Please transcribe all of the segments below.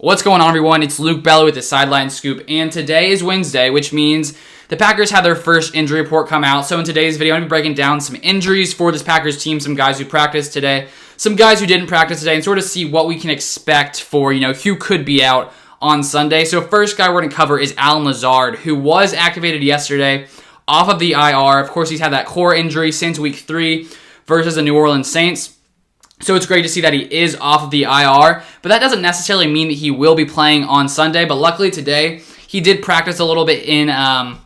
What's going on, everyone? It's Luke Bello with the Sideline Scoop, and today is Wednesday, which means the Packers had their first injury report come out. So in today's video, I'm going to be breaking down some injuries for this Packers team, some guys who practiced today, some guys who didn't practice today, and sort of see what we can expect for, who could be out on Sunday. So first guy we're going to cover is Lazard, who was activated yesterday off of the IR. Of course, he's had that core injury since week 3 versus the New Orleans Saints. So it's great to see that he is off of the IR, but that doesn't necessarily mean that he will be playing on Sunday. But luckily today, he did practice a little bit in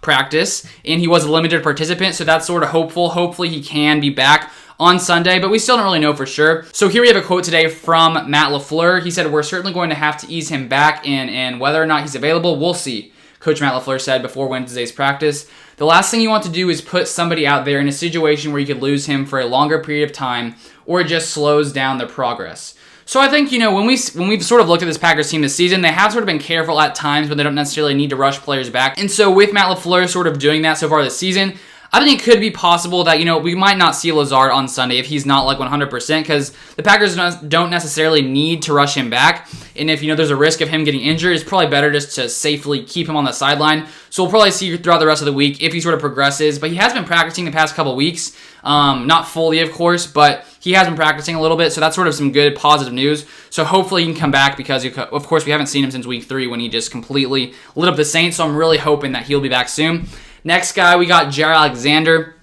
practice, and he was a limited participant, so that's sort of hopeful. Hopefully he can be back on Sunday, but we still don't really know for sure. So here we have a quote today from Matt LaFleur. He said, "We're certainly going to have to ease him back, and whether or not he's available, we'll see," Coach Matt LaFleur said before Wednesday's practice. "The last thing you want to do is put somebody out there in a situation where you could lose him for a longer period of time, or it just slows down their progress." So I think, when we've sort of looked at this Packers team this season, they have sort of been careful at times when they don't necessarily need to rush players back. And so with Matt LaFleur sort of doing that so far this season, I think it could be possible that, we might not see Lazard on Sunday if he's not like 100%, because the Packers don't necessarily need to rush him back. And if, there's a risk of him getting injured, it's probably better just to safely keep him on the sideline. So we'll probably see throughout the rest of the week if he sort of progresses. But he has been practicing the past couple weeks. Not fully, of course, but he has been practicing a little bit. So that's sort of some good positive news. So hopefully he can come back because, of course, we haven't seen him since week 3 when he just completely lit up the Saints. So I'm really hoping that he'll be back soon. Next guy, we got Jaire Alexander,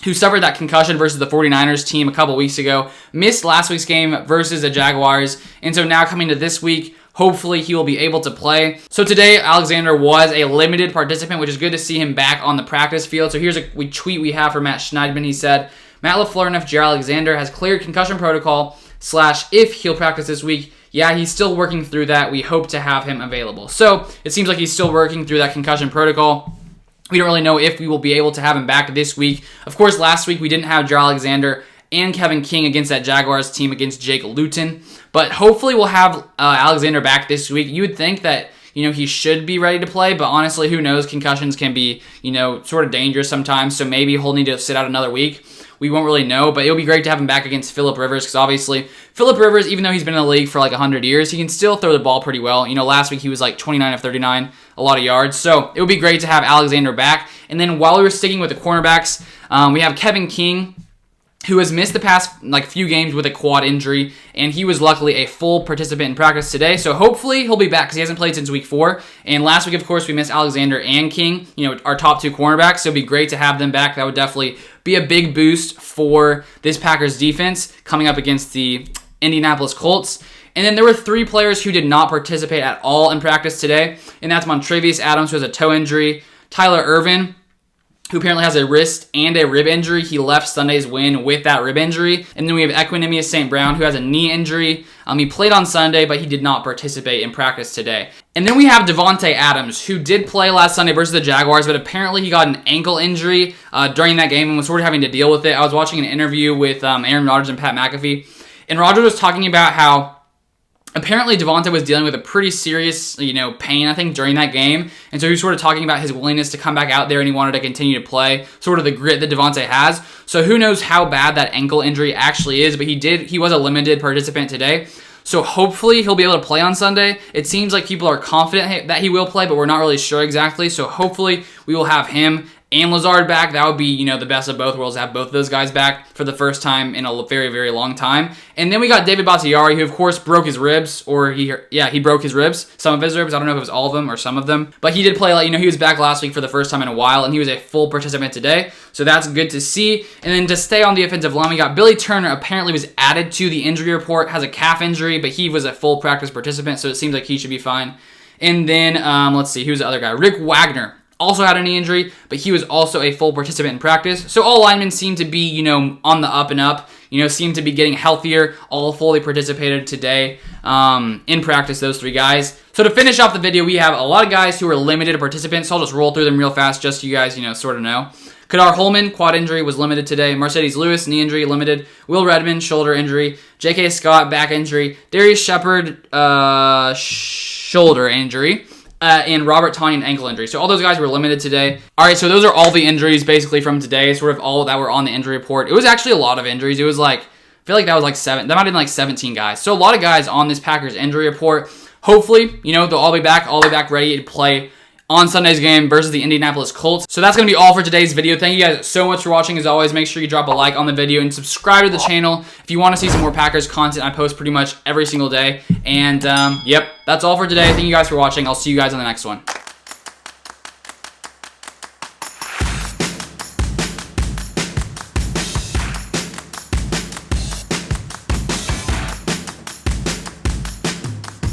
who suffered that concussion versus the 49ers team a couple weeks ago, missed last week's game versus the Jaguars, and so now coming to this week, hopefully he will be able to play. So today, Alexander was a limited participant, which is good to see him back on the practice field. So here's a tweet we have from Matt Schneidman. He said, "Matt LaFleur and Jaire Alexander has cleared concussion protocol / if he'll practice this week. Yeah, he's still working through that. We hope to have him available." So it seems like he's still working through that concussion protocol. We don't really know if we will be able to have him back this week. Of course, last week we didn't have Jaire Alexander and Kevin King against that Jaguars team against Jake Luton. But hopefully we'll have Alexander back this week. You would think that, he should be ready to play, but honestly, who knows? Concussions can be, sort of dangerous sometimes, so maybe he'll need to sit out another week. We won't really know, but it'll be great to have him back against Phillip Rivers, because obviously Phillip Rivers, even though he's been in the league for like 100 years, he can still throw the ball pretty well. Last week he was like 29 of 39, a lot of yards. So it would be great to have Alexander back. And then while we were sticking with the cornerbacks, we have Kevin King, who has missed the past few games with a quad injury, and he was luckily a full participant in practice today. So hopefully he'll be back because he hasn't played since week 4. And last week, of course, we missed Alexander and King, our top 2 cornerbacks. So it'd be great to have them back. That would definitely be a big boost for this Packers defense coming up against the Indianapolis Colts. And then there were 3 players who did not participate at all in practice today, and that's Devante Adams, who has a toe injury, Tyler Ervin, who apparently has a wrist and a rib injury. He left Sunday's win with that rib injury. And then we have Equanimeous St. Brown, who has a knee injury. He played on Sunday, but he did not participate in practice today. And then we have Devante Adams, who did play last Sunday versus the Jaguars, but apparently he got an ankle injury during that game and was sort of having to deal with it. I was watching an interview with Aaron Rodgers and Pat McAfee, and Rodgers was talking about how apparently Devante was dealing with a pretty serious, pain, I think, during that game. And so he was sort of talking about his willingness to come back out there, and he wanted to continue to play, sort of the grit that Devante has. So who knows how bad that ankle injury actually is, but he was a limited participant today. So hopefully he'll be able to play on Sunday. It seems like people are confident that he will play, but we're not really sure exactly. So hopefully we will have him and Lazard back. That would be, the best of both worlds, to have both of those guys back for the first time in a very, very long time. And then we got David Bakhtiari, who of course broke his ribs, he broke his ribs, some of his ribs. I don't know if it was all of them or some of them, but he did play, he was back last week for the first time in a while, and he was a full participant today. So that's good to see. And then to stay on the offensive line, we got Billy Turner, apparently was added to the injury report, has a calf injury, but he was a full practice participant, so it seems like he should be fine. And then, let's see, who's the other guy? Rick Wagner also had a knee injury, but he was also a full participant in practice. So all linemen seem to be, on the up and up, seem to be getting healthier, all fully participated today in practice, those 3 guys. So to finish off the video, we have a lot of guys who are limited participants, so I'll just roll through them real fast just so you guys, sort of know. Kadar Holman, quad injury, was limited today. Mercedes Lewis, knee injury, limited. Will Redmond, shoulder injury. J.K. Scott, back injury. Darius Shepard, shoulder injury. And Robert Tonyan, ankle injury. So all those guys were limited today. All right, so those are all the injuries basically from today, sort of all that were on the injury report. It was actually a lot of injuries. It was I feel like that was that might have been 17 guys. So a lot of guys on this Packers injury report. hopefully, you know, they'll all be back ready to play on Sunday's game versus the Indianapolis Colts. So that's going to be all for today's video. Thank you guys so much for watching. As always, make sure you drop a like on the video and subscribe to the channel if you want to see some more Packers content. I post pretty much every single day. And, yep, that's all for today. Thank you guys for watching. I'll see you guys on the next one.